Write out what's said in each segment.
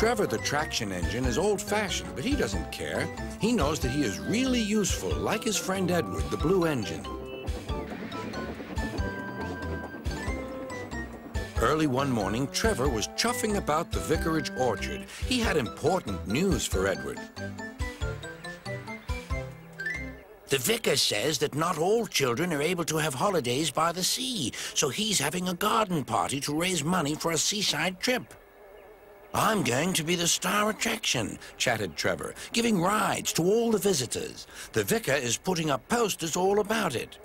Trevor the traction engine is old-fashioned, but he doesn't care. He knows that he is really useful, like his friend Edward, the blue engine. Early one morning, Trevor was chuffing about the vicarage orchard. He had important news for Edward. The vicar says that not all children are able to have holidays by the sea, so he's having a garden party to raise money for a seaside trip. I'm going to be the star attraction, chatted Trevor, giving rides to all the visitors. The vicar is putting up posters all about it.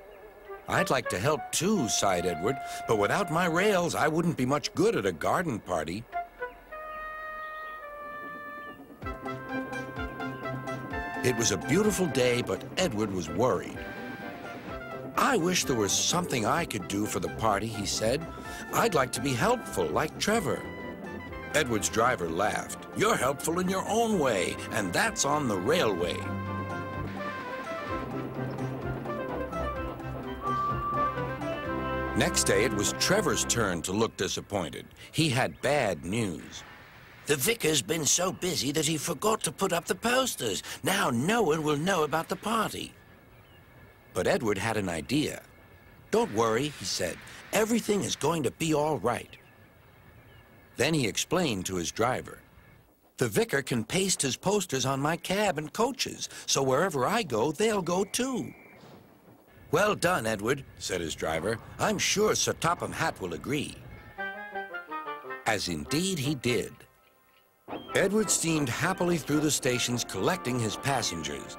I'd like to help too, sighed Edward, but without my rails, I wouldn't be much good at a garden party. It was a beautiful day, but Edward was worried. I wish there was something I could do for the party, he said. I'd like to be helpful, like Trevor. Edward's driver laughed. You're helpful in your own way, and that's on the railway. Next day, it was Trevor's turn to look disappointed. He had bad news. The vicar's been so busy that he forgot to put up the posters. Now no one will know about the party. But Edward had an idea. Don't worry, he said. Everything is going to be all right. Then he explained to his driver. The vicar can paste his posters on my cab and coaches, so wherever I go, they'll go too. Well done, Edward, said his driver. I'm sure Sir Topham Hatt will agree. As indeed he did. Edward steamed happily through the stations collecting his passengers.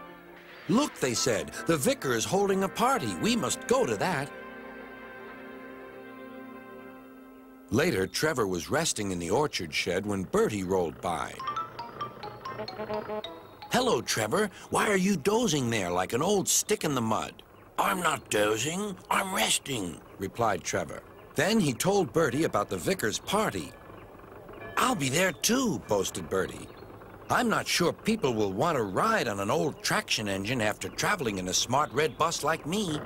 Look, they said, the vicar is holding a party. We must go to that. Later, Trevor was resting in the orchard shed when Bertie rolled by. Hello, Trevor. Why are you dozing there like an old stick in the mud? I'm not dozing. I'm resting, replied Trevor. Then he told Bertie about the vicar's party. I'll be there too, boasted Bertie. I'm not sure people will want to ride on an old traction engine after traveling in a smart red bus like me.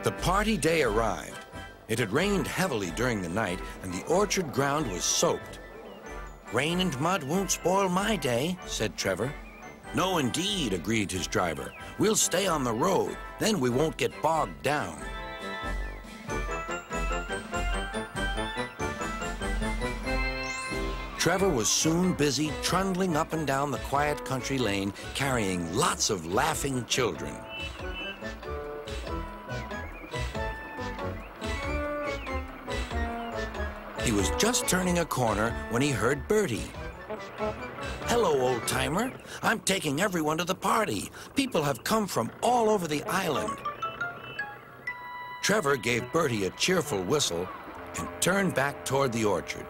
The party day arrived. It had rained heavily during the night, and the orchard ground was soaked. Rain and mud won't spoil my day, said Trevor. No, indeed, agreed his driver. We'll stay on the road, then we won't get bogged down. Trevor was soon busy trundling up and down the quiet country lane, carrying lots of laughing children. He was just turning a corner when he heard Bertie. Hello, old-timer. I'm taking everyone to the party. People have come from all over the island. Trevor gave Bertie a cheerful whistle and turned back toward the orchard.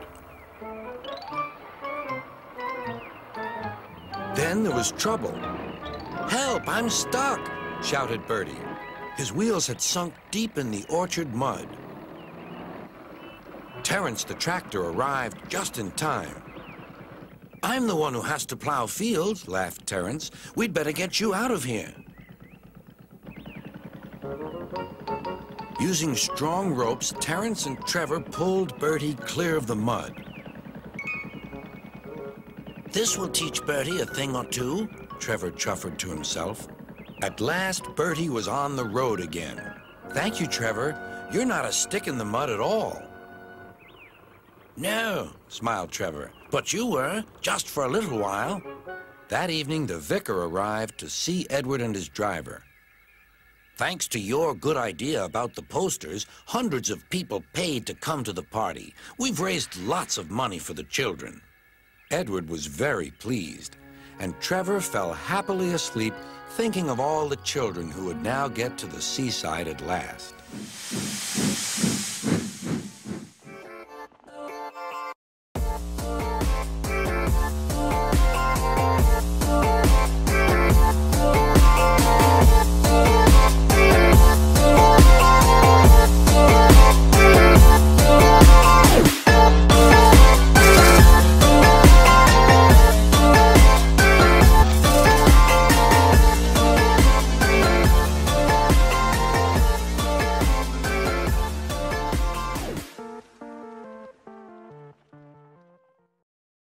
Then there was trouble. Help, I'm stuck, shouted Bertie. His wheels had sunk deep in the orchard mud. Terence the tractor arrived just in time. I'm the one who has to plow fields, laughed Terence. We'd better get you out of here. Using strong ropes, Terence and Trevor pulled Bertie clear of the mud. This will teach Bertie a thing or two, Trevor chuffered to himself. At last, Bertie was on the road again. Thank you, Trevor. You're not a stick in the mud at all. No, smiled Trevor, but you were, just for a little while. That evening, the vicar arrived to see Edward and his driver. Thanks to your good idea about the posters, hundreds of people paid to come to the party. We've raised lots of money for the children. Edward was very pleased, and Trevor fell happily asleep thinking of all the children who would now get to the seaside at last.